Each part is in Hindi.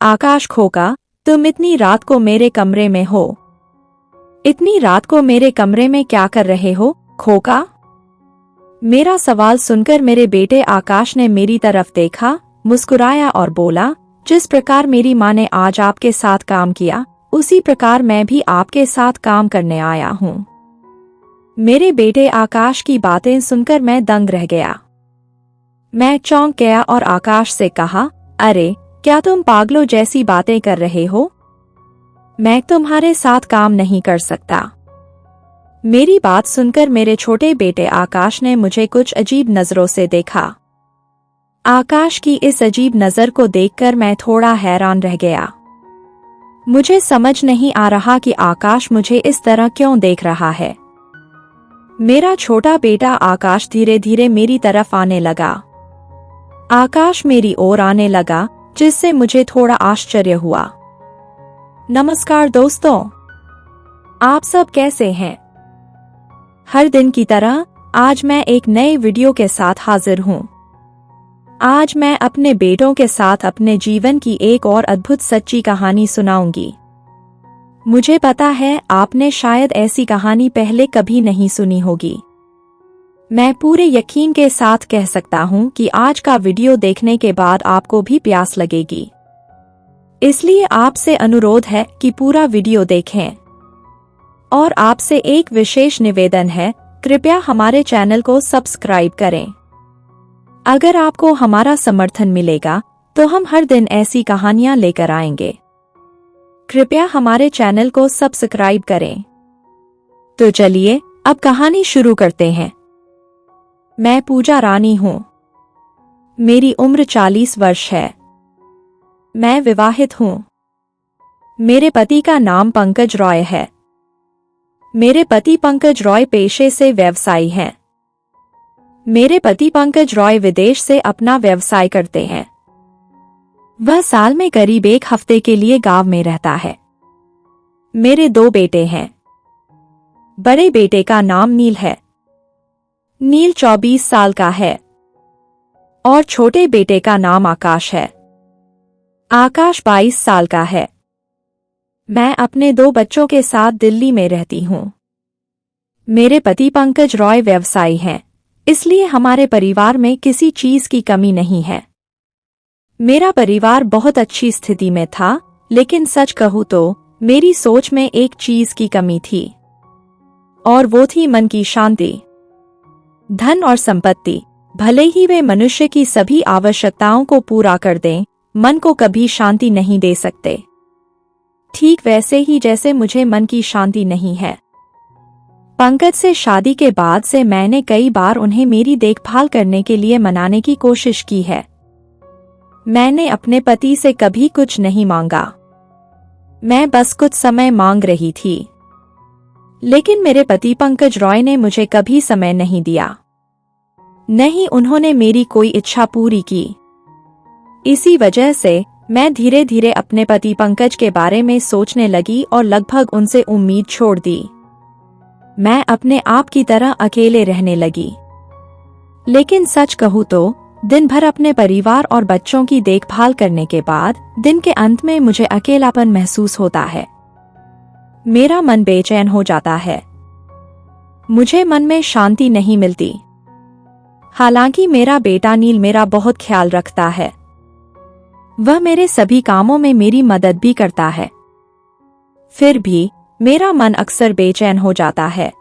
आकाश खोका, तुम इतनी रात को मेरे कमरे में हो। इतनी रात को मेरे कमरे में क्या कर रहे हो, खोका? मेरा सवाल सुनकर मेरे बेटे आकाश ने मेरी तरफ देखा, मुस्कुराया और बोला, जिस प्रकार मेरी माँ ने आज आपके साथ काम किया, उसी प्रकार मैं भी आपके साथ काम करने आया हूँ। मेरे बेटे आकाश की बातें सुनकर मैं दंग रह गया। मैं चौंक गया और आकाश से कहा, अरे क्या तुम पागलों जैसी बातें कर रहे हो? मैं तुम्हारे साथ काम नहीं कर सकता। मेरी बात सुनकर मेरे छोटे बेटे आकाश ने मुझे कुछ अजीब नजरों से देखा। आकाश की इस अजीब नजर को देखकर मैं थोड़ा हैरान रह गया। मुझे समझ नहीं आ रहा कि आकाश मुझे इस तरह क्यों देख रहा है। मेरा छोटा बेटा आकाश धीरे धीरे मेरी तरफ आने लगा। आकाश मेरी ओर आने लगा, जिससे मुझे थोड़ा आश्चर्य हुआ। नमस्कार दोस्तों, आप सब कैसे हैं? हर दिन की तरह आज मैं एक नए वीडियो के साथ हाजिर हूं। आज मैं अपने बेटों के साथ अपने जीवन की एक और अद्भुत सच्ची कहानी सुनाऊंगी। मुझे पता है आपने शायद ऐसी कहानी पहले कभी नहीं सुनी होगी। मैं पूरे यकीन के साथ कह सकता हूं कि आज का वीडियो देखने के बाद आपको भी प्यास लगेगी। इसलिए आपसे अनुरोध है कि पूरा वीडियो देखें। और आपसे एक विशेष निवेदन है, कृपया हमारे चैनल को सब्सक्राइब करें। अगर आपको हमारा समर्थन मिलेगा तो हम हर दिन ऐसी कहानियां लेकर आएंगे। कृपया हमारे चैनल को सब्सक्राइब करें। तो चलिए अब कहानी शुरू करते हैं। मैं पूजा रानी हूं। मेरी उम्र 40 वर्ष है। मैं विवाहित हूं। मेरे पति का नाम पंकज रॉय है। मेरे पति पंकज रॉय पेशे से व्यवसायी हैं। मेरे पति पंकज रॉय विदेश से अपना व्यवसाय करते हैं। वह साल में करीब 1 हफ्ते के लिए गांव में रहता है। मेरे 2 बेटे हैं। बड़े बेटे का नाम नील है। नील 24 साल का है और छोटे बेटे का नाम आकाश है। आकाश 22 साल का है। मैं अपने 2 बच्चों के साथ दिल्ली में रहती हूँ। मेरे पति पंकज रॉय व्यवसायी हैं, इसलिए हमारे परिवार में किसी चीज की कमी नहीं है। मेरा परिवार बहुत अच्छी स्थिति में था, लेकिन सच कहूँ तो मेरी सोच में एक चीज की कमी थी, और वो थी मन की शांति। धन और संपत्ति, भले ही वे मनुष्य की सभी आवश्यकताओं को पूरा कर दें, मन को कभी शांति नहीं दे सकते। ठीक वैसे ही जैसे मुझे मन की शांति नहीं है। पंकज से शादी के बाद से मैंने कई बार उन्हें मेरी देखभाल करने के लिए मनाने की कोशिश की है। मैंने अपने पति से कभी कुछ नहीं मांगा। मैं बस कुछ समय मांग रही थी। लेकिन मेरे पति पंकज रॉय ने मुझे कभी समय नहीं दिया। नहीं उन्होंने मेरी कोई इच्छा पूरी की। इसी वजह से मैं धीरे धीरे अपने पति पंकज के बारे में सोचने लगी और लगभग उनसे उम्मीद छोड़ दी। मैं अपने आप की तरह अकेले रहने लगी। लेकिन सच कहूँ तो दिन भर अपने परिवार और बच्चों की देखभाल करने के बाद दिन के अंत में मुझे अकेलापन महसूस होता है। मेरा मन बेचैन हो जाता है। मुझे मन में शांति नहीं मिलती। हालांकि मेरा बेटा नील मेरा बहुत ख्याल रखता है। वह मेरे सभी कामों में मेरी मदद भी करता है। फिर भी मेरा मन अक्सर बेचैन हो जाता है।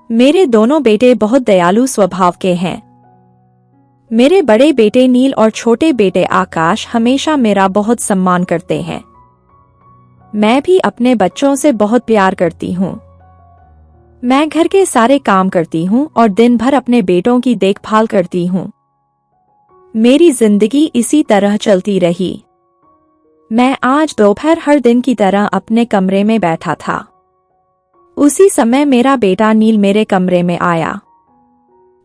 मेरे दोनों बेटे बहुत दयालु स्वभाव के हैं। मेरे बड़े बेटे नील और छोटे बेटे आकाश हमेशा मेरा बहुत सम्मान करते हैं। मैं भी अपने बच्चों से बहुत प्यार करती हूँ। मैं घर के सारे काम करती हूँ और दिन भर अपने बेटों की देखभाल करती हूँ। मेरी जिंदगी इसी तरह चलती रही। मैं आज दोपहर हर दिन की तरह अपने कमरे में बैठा था। उसी समय मेरा बेटा नील मेरे कमरे में आया।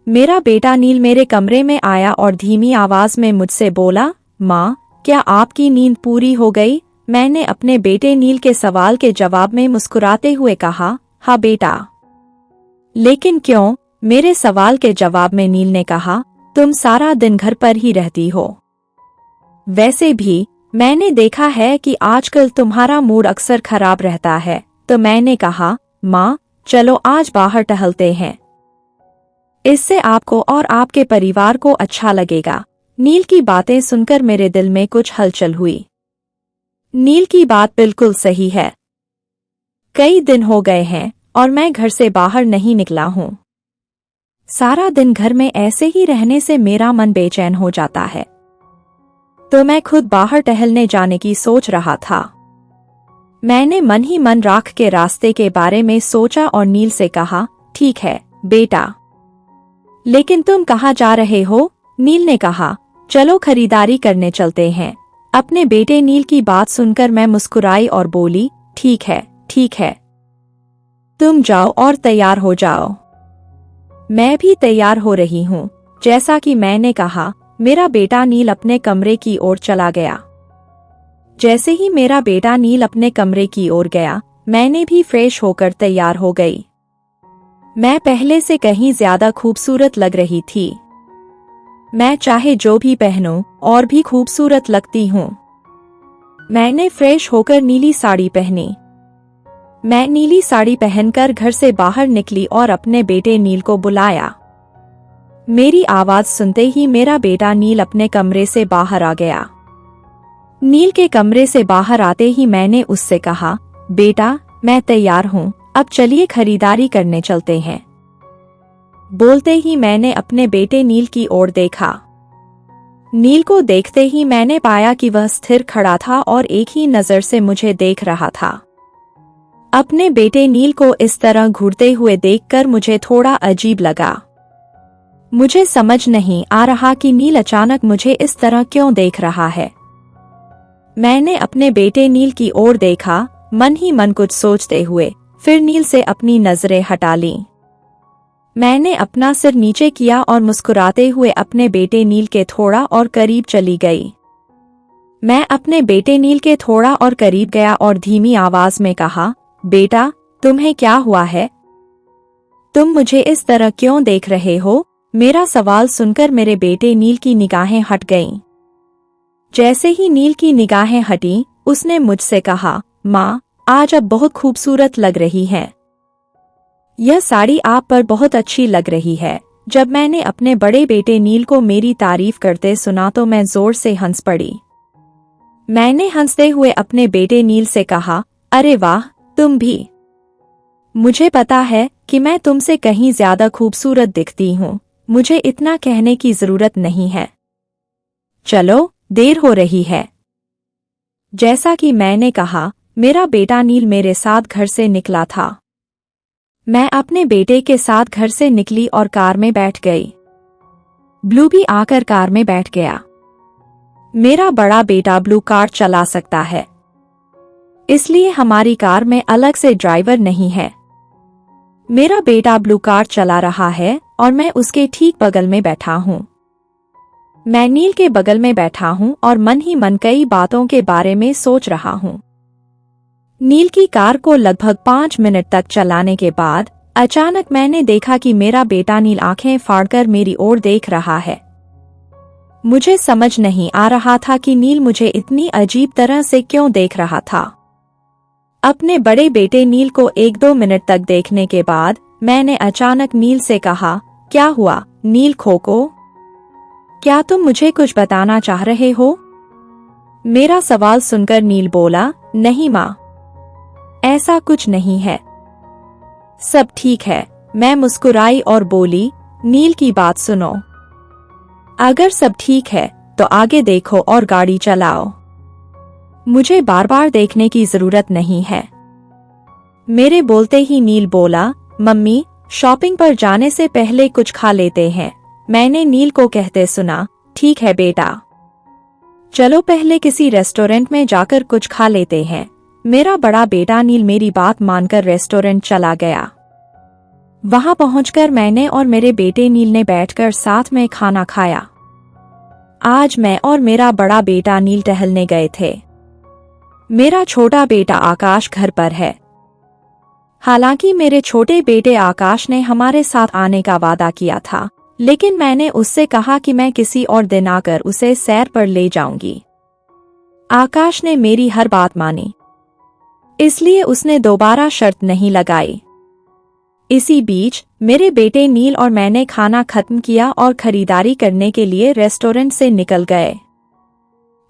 मेरा बेटा नील मेरे कमरे में आया और धीमी आवाज में मुझसे बोला, माँ, क्या आपकी नींद पूरी हो गई? मैंने अपने बेटे नील के सवाल के जवाब में मुस्कुराते हुए कहा, हाँ बेटा। लेकिन क्यों? मेरे सवाल के जवाब में नील ने कहा, तुम सारा दिन घर पर ही रहती हो। वैसे भी मैंने देखा है कि आजकल तुम्हारा मूड अक्सर खराब रहता है, तो मैंने कहा, माँ चलो आज बाहर टहलते हैं। इससे आपको और आपके परिवार को अच्छा लगेगा। नील की बातें सुनकर मेरे दिल में कुछ हलचल हुई। नील की बात बिल्कुल सही है। कई दिन हो गए हैं और मैं घर से बाहर नहीं निकला हूँ। सारा दिन घर में ऐसे ही रहने से मेरा मन बेचैन हो जाता है, तो मैं खुद बाहर टहलने जाने की सोच रहा था। मैंने मन ही मन राख के रास्ते के बारे में सोचा और नील से कहा, ठीक है बेटा, लेकिन तुम कहाँ जा रहे हो? नील ने कहा, चलो खरीदारी करने चलते हैं। अपने बेटे नील की बात सुनकर मैं मुस्कुराई और बोली, ठीक है, तुम जाओ और तैयार हो जाओ। मैं भी तैयार हो रही हूँ। जैसा कि मैंने कहा, मेरा बेटा नील अपने कमरे की ओर चला गया। जैसे ही मेरा बेटा नील अपने कमरे की ओर गया, मैंने भी फ्रेश होकर तैयार हो गई। मैं पहले से कहीं ज्यादा खूबसूरत लग रही थी। मैं चाहे जो भी पहनूं और भी खूबसूरत लगती हूँ। मैंने फ्रेश होकर नीली साड़ी पहनी। मैं नीली साड़ी पहनकर घर से बाहर निकली और अपने बेटे नील को बुलाया। मेरी आवाज सुनते ही मेरा बेटा नील अपने कमरे से बाहर आ गया। नील के कमरे से बाहर आते ही मैंने उससे कहा, बेटा मैं तैयार हूँ, अब चलिए खरीदारी करने चलते हैं। बोलते ही मैंने अपने बेटे नील की ओर देखा। नील को देखते ही मैंने पाया कि वह स्थिर खड़ा था और एक ही नजर से मुझे देख रहा था। अपने बेटे नील को इस तरह घूरते हुए देखकर मुझे थोड़ा अजीब लगा। मुझे समझ नहीं आ रहा कि नील अचानक मुझे इस तरह क्यों देख रहा है। मैंने अपने बेटे नील की ओर देखा, मन ही मन कुछ सोचते हुए, फिर नील से अपनी नजरें हटा लीं। मैंने अपना सिर नीचे किया और मुस्कुराते हुए अपने बेटे नील के थोड़ा और करीब चली गई। मैं अपने बेटे नील के थोड़ा और करीब गया और धीमी आवाज में कहा, बेटा तुम्हें क्या हुआ है? तुम मुझे इस तरह क्यों देख रहे हो? मेरा सवाल सुनकर मेरे बेटे नील की निगाहें हट गईं। जैसे ही नील की निगाहें हटी, उसने मुझसे कहा, माँ आज आप बहुत खूबसूरत लग रही हैं। यह साड़ी आप पर बहुत अच्छी लग रही है। जब मैंने अपने बड़े बेटे नील को मेरी तारीफ करते सुना तो मैं जोर से हंस पड़ी। मैंने हंसते हुए अपने बेटे नील से कहा, अरे वाह, तुम भी। मुझे पता है कि मैं तुमसे कहीं ज्यादा खूबसूरत दिखती हूँ, मुझे इतना कहने की जरूरत नहीं है। चलो देर हो रही है। जैसा कि मैंने कहा, मेरा बेटा नील मेरे साथ घर से निकला था। मैं अपने बेटे के साथ घर से निकली और कार में बैठ गई। ब्लू भी आकर कार में बैठ गया। मेरा बड़ा बेटा ब्लू कार चला सकता है, इसलिए हमारी कार में अलग से ड्राइवर नहीं है। मेरा बेटा ब्लू कार चला रहा है और मैं उसके ठीक बगल में बैठा हूँ। मैं नील के बगल में बैठा हूँ और मन ही मन कई बातों के बारे में सोच रहा हूँ। नील की कार को लगभग 5 मिनट तक चलाने के बाद अचानक मैंने देखा कि मेरा बेटा नील आंखें फाड़कर मेरी ओर देख रहा है। मुझे समझ नहीं आ रहा था कि नील मुझे इतनी अजीब तरह से क्यों देख रहा था। अपने बड़े बेटे नील को 1-2 मिनट तक देखने के बाद मैंने अचानक नील से कहा, क्या हुआ नील खोको? क्या तुम मुझे कुछ बताना चाह रहे हो? मेरा सवाल सुनकर नील बोला, नहीं माँ, ऐसा कुछ नहीं है, सब ठीक है। मैं मुस्कुराई और बोली, नील की बात सुनो। अगर सब ठीक है तो आगे देखो और गाड़ी चलाओ। मुझे बार बार देखने की जरूरत नहीं है। मेरे बोलते ही नील बोला, मम्मी शॉपिंग पर जाने से पहले कुछ खा लेते हैं। मैंने नील को कहते सुना, ठीक है बेटा, चलो पहले किसी रेस्टोरेंट में जाकर कुछ खा लेते हैं। मेरा बड़ा बेटा नील मेरी बात मानकर रेस्टोरेंट चला गया। वहां पहुंचकर मैंने और मेरे बेटे नील ने बैठकर साथ में खाना खाया। आज मैं और मेरा बड़ा बेटा नील टहलने गए थे। मेरा छोटा बेटा आकाश घर पर है। हालांकि मेरे छोटे बेटे आकाश ने हमारे साथ आने का वादा किया था, लेकिन मैंने उससे कहा कि मैं किसी और दिन आकर उसे सैर पर ले जाऊंगी। आकाश ने मेरी हर बात मानी, इसलिए उसने दोबारा शर्त नहीं लगाई। इसी बीच मेरे बेटे नील और मैंने खाना खत्म किया और खरीदारी करने के लिए रेस्टोरेंट से निकल गए।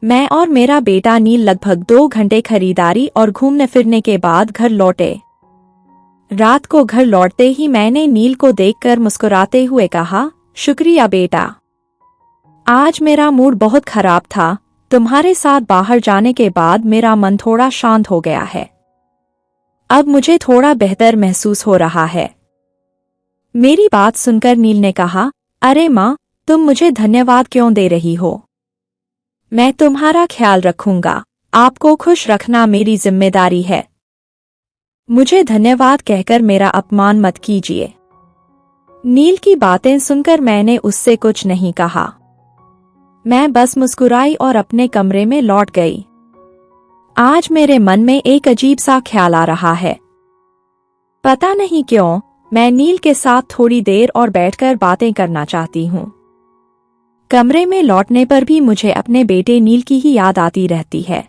मैं और मेरा बेटा नील लगभग 2 घंटे खरीदारी और घूमने फिरने के बाद घर लौटे। रात को घर लौटते ही मैंने नील को देखकर मुस्कुराते हुए कहा, शुक्रिया बेटा। आज मेरा मूड बहुत खराब था। तुम्हारे साथ बाहर जाने के बाद मेरा मन थोड़ा शांत हो गया है। अब मुझे थोड़ा बेहतर महसूस हो रहा है। मेरी बात सुनकर नील ने कहा, अरे माँ, तुम मुझे धन्यवाद क्यों दे रही हो? मैं तुम्हारा ख्याल रखूंगा। आपको खुश रखना मेरी जिम्मेदारी है। मुझे धन्यवाद कहकर मेरा अपमान मत कीजिए। नील की बातें सुनकर मैंने उससे कुछ नहीं कहा। मैं बस मुस्कुराई और अपने कमरे में लौट गई। आज मेरे मन में एक अजीब सा ख्याल आ रहा है। पता नहीं क्यों, मैं नील के साथ थोड़ी देर और बैठकर बातें करना चाहती हूँ। कमरे में लौटने पर भी मुझे अपने बेटे नील की ही याद आती रहती है।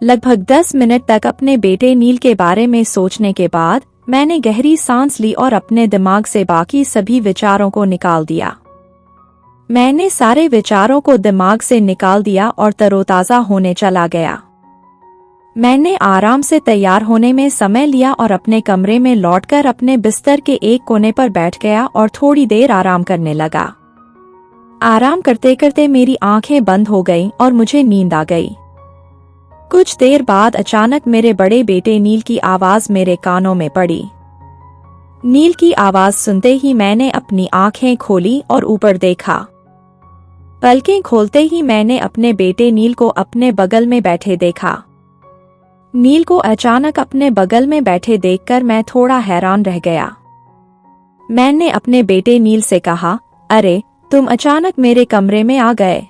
लगभग 10 मिनट तक अपने बेटे नील के बारे में सोचने के बाद मैंने गहरी सांस ली और अपने दिमाग से बाकी सभी विचारों को निकाल दिया। मैंने सारे विचारों को दिमाग से निकाल दिया और तरोताजा होने चला गया। मैंने आराम से तैयार होने में समय लिया और अपने कमरे में लौटकर अपने बिस्तर के एक कोने पर बैठ गया और थोड़ी देर आराम करने लगा। आराम करते करते मेरी आंखें बंद हो गईं और मुझे नींद आ गई। कुछ देर बाद अचानक मेरे बड़े बेटे नील की आवाज मेरे कानों में पड़ी। नील की आवाज सुनते ही मैंने अपनी आंखें खोली और ऊपर देखा। पलकें खोलते ही मैंने अपने बेटे नील को अपने बगल में बैठे देखा। नील को अचानक अपने बगल में बैठे देखकर मैं थोड़ा हैरान रह गया। मैंने अपने बेटे नील से कहा, अरे, तुम अचानक मेरे कमरे में आ गए।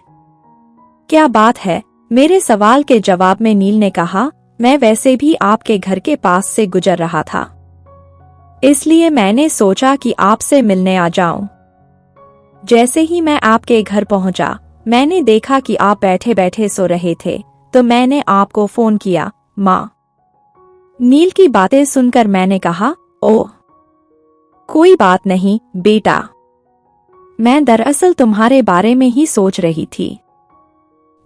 क्या बात है? मेरे सवाल के जवाब में नील ने कहा, मैं वैसे भी आपके घर के पास से गुजर रहा था, इसलिए मैंने सोचा कि आपसे मिलने आ जाऊं। जैसे ही मैं आपके घर पहुंचा, मैंने देखा कि आप बैठे बैठे सो रहे थे, तो मैंने आपको फोन किया, माँ। नील की बातें सुनकर मैंने कहा, ओह, कोई बात नहीं बेटा। मैं दरअसल तुम्हारे बारे में ही सोच रही थी।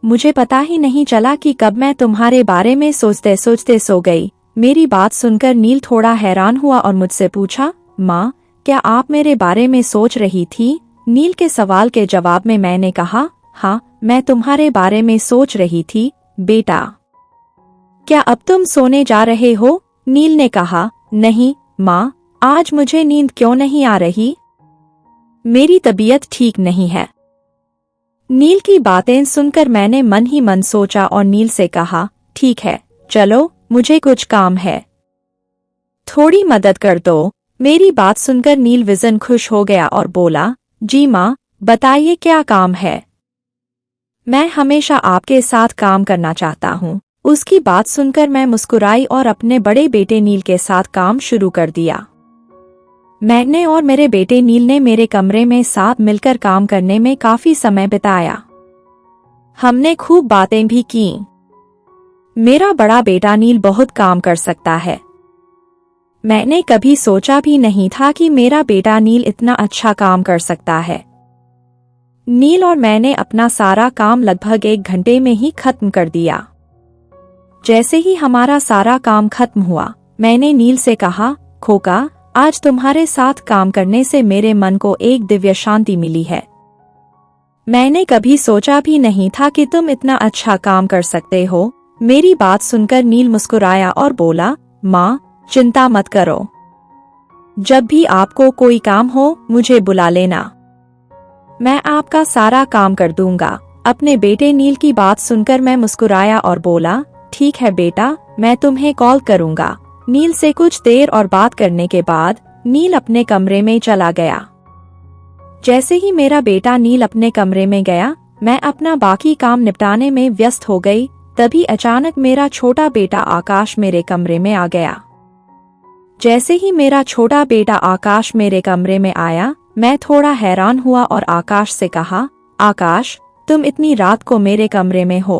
मुझे पता ही नहीं चला कि कब मैं तुम्हारे बारे में सोचते सोचते सो गई। मेरी बात सुनकर नील थोड़ा हैरान हुआ और मुझसे पूछा, माँ, क्या आप मेरे बारे में सोच रही थी? नील के सवाल के जवाब में मैंने कहा, हाँ, मैं तुम्हारे बारे में सोच रही थी बेटा। क्या अब तुम सोने जा रहे हो? नील ने कहा, नहीं माँ, आज मुझे नींद क्यों नहीं आ रही? मेरी तबीयत ठीक नहीं है। नील की बातें सुनकर मैंने मन ही मन सोचा और नील से कहा, ठीक है, चलो, मुझे कुछ काम है, थोड़ी मदद कर दो। मेरी बात सुनकर नील विजन खुश हो गया और बोला, जी माँ, बताइए क्या काम है? मैं हमेशा आपके साथ काम करना चाहता हूँ। उसकी बात सुनकर मैं मुस्कुराई और अपने बड़े बेटे नील के साथ काम शुरू कर दिया। मैंने और मेरे बेटे नील ने मेरे कमरे में साथ मिलकर काम करने में काफी समय बिताया। हमने खूब बातें भी की। मेरा बड़ा बेटा नील बहुत काम कर सकता है। मैंने कभी सोचा भी नहीं था कि मेरा बेटा नील इतना अच्छा काम कर सकता है। नील और मैंने अपना सारा काम लगभग 1 घंटे में ही खत्म कर दिया। जैसे ही हमारा सारा काम खत्म हुआ, मैंने नील से कहा, खोका, आज तुम्हारे साथ काम करने से मेरे मन को एक दिव्य शांति मिली है। मैंने कभी सोचा भी नहीं था कि तुम इतना अच्छा काम कर सकते हो। मेरी बात सुनकर नील मुस्कुराया और बोला, माँ, चिंता मत करो। जब भी आपको कोई काम हो, मुझे बुला लेना। मैं आपका सारा काम कर दूंगा। अपने बेटे नील की बात सुनकर मैं मुस्कुराया और बोला, ठीक है बेटा, मैं तुम्हें कॉल करूंगा। नील से कुछ देर और बात करने के बाद नील अपने कमरे में चला गया। जैसे ही मेरा बेटा नील अपने कमरे में गया, मैं अपना बाकी काम निपटाने में व्यस्त हो गई। तभी अचानक मेरा छोटा बेटा आकाश मेरे कमरे में आ गया। जैसे ही मेरा छोटा बेटा आकाश मेरे कमरे में आया, मैं थोड़ा हैरान हुआ और आकाश से कहा, आकाश, तुम इतनी रात को मेरे कमरे में हो?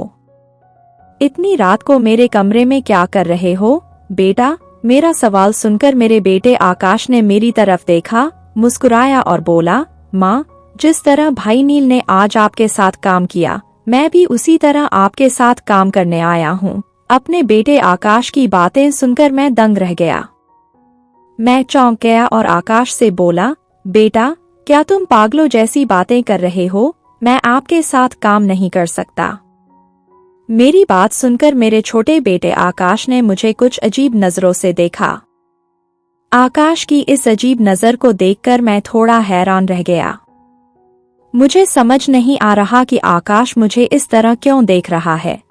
इतनी रात को मेरे कमरे में क्या कर रहे हो बेटा? मेरा सवाल सुनकर मेरे बेटे आकाश ने मेरी तरफ देखा, मुस्कुराया और बोला, माँ, जिस तरह भाई नील ने आज आपके साथ काम किया, मैं भी उसी तरह आपके साथ काम करने आया हूँ। अपने बेटे आकाश की बातें सुनकर मैं दंग रह गया। मैं चौंक गया और आकाश से बोला, बेटा, क्या तुम पागलों जैसी बातें कर रहे हो? मैं आपके साथ काम नहीं कर सकता। मेरी बात सुनकर मेरे छोटे बेटे आकाश ने मुझे कुछ अजीब नजरों से देखा। आकाश की इस अजीब नजर को देखकर मैं थोड़ा हैरान रह गया। मुझे समझ नहीं आ रहा कि आकाश मुझे इस तरह क्यों देख रहा है।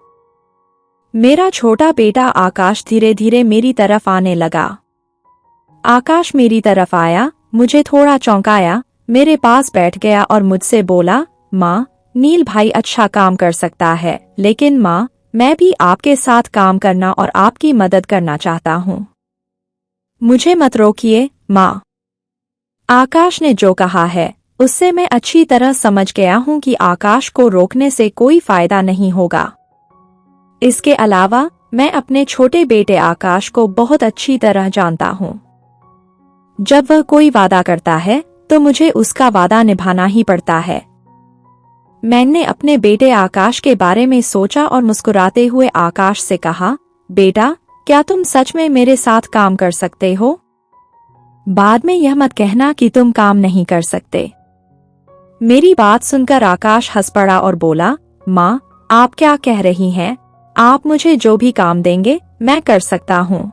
मेरा छोटा बेटा आकाश धीरे धीरे मेरी तरफ आने लगा। आकाश मेरी तरफ आया, मुझे थोड़ा चौंकाया, मेरे पास बैठ गया और मुझसे बोला, माँ, नील भाई अच्छा काम कर सकता है, लेकिन माँ, मैं भी आपके साथ काम करना और आपकी मदद करना चाहता हूँ। मुझे मत रोकिए, माँ। आकाश ने जो कहा है उससे मैं अच्छी तरह समझ गया हूँ कि आकाश को रोकने से कोई फायदा नहीं होगा। इसके अलावा मैं अपने छोटे बेटे आकाश को बहुत अच्छी तरह जानता हूँ। जब वह कोई वादा करता है तो मुझे उसका वादा निभाना ही पड़ता है। मैंने अपने बेटे आकाश के बारे में सोचा और मुस्कुराते हुए आकाश से कहा, बेटा, क्या तुम सच में मेरे साथ काम कर सकते हो? बाद में यह मत कहना कि तुम काम नहीं कर सकते। मेरी बात सुनकर आकाश हंस पड़ा और बोला, माँ, आप क्या कह रही हैं? आप मुझे जो भी काम देंगे मैं कर सकता हूँ।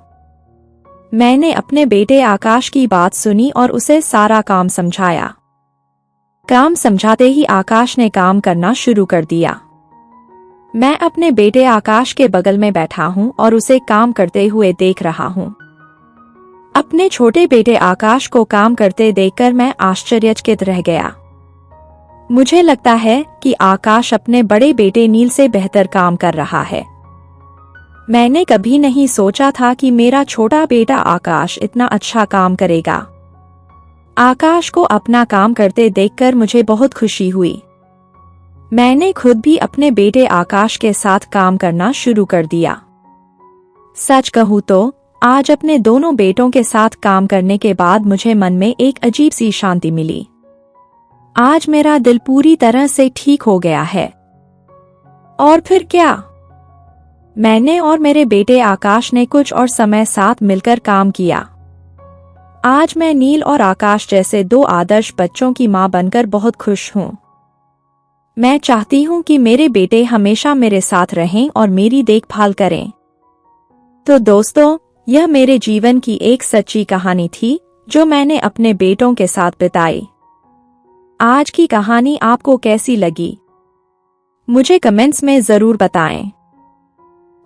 मैंने अपने बेटे आकाश की बात सुनी और उसे सारा काम समझाया। काम समझाते ही आकाश ने काम करना शुरू कर दिया। मैं अपने बेटे आकाश के बगल में बैठा हूँ और उसे काम करते हुए देख रहा हूँ। अपने छोटे बेटे आकाश को काम करते देखकर मैं आश्चर्यचकित रह गया। मुझे लगता है कि आकाश अपने बड़े बेटे नील से बेहतर काम कर रहा है। मैंने कभी नहीं सोचा था कि मेरा छोटा बेटा आकाश इतना अच्छा काम करेगा। आकाश को अपना काम करते देखकर मुझे बहुत खुशी हुई। मैंने खुद भी अपने बेटे आकाश के साथ काम करना शुरू कर दिया। सच कहूँ तो आज अपने दोनों बेटों के साथ काम करने के बाद मुझे मन में एक अजीब सी शांति मिली। आज मेरा दिल पूरी तरह से ठीक हो गया है। और फिर क्या? मैंने और मेरे बेटे आकाश ने कुछ और समय साथ मिलकर काम किया। आज मैं नील और आकाश जैसे दो आदर्श बच्चों की मां बनकर बहुत खुश हूं। मैं चाहती हूं कि मेरे बेटे हमेशा मेरे साथ रहें और मेरी देखभाल करें। तो दोस्तों, यह मेरे जीवन की एक सच्ची कहानी थी जो मैंने अपने बेटों के साथ बिताई। आज की कहानी आपको कैसी लगी? मुझे कमेंट्स में जरूर बताएं।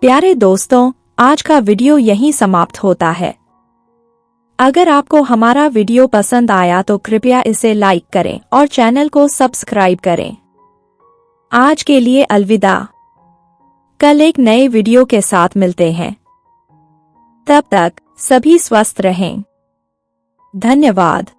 प्यारे दोस्तों, आज का वीडियो यहीं समाप्त होता है। अगर आपको हमारा वीडियो पसंद आया तो कृपया इसे लाइक करें और चैनल को सब्सक्राइब करें। आज के लिए अलविदा। कल एक नए वीडियो के साथ मिलते हैं। तब तक सभी स्वस्थ रहें। धन्यवाद।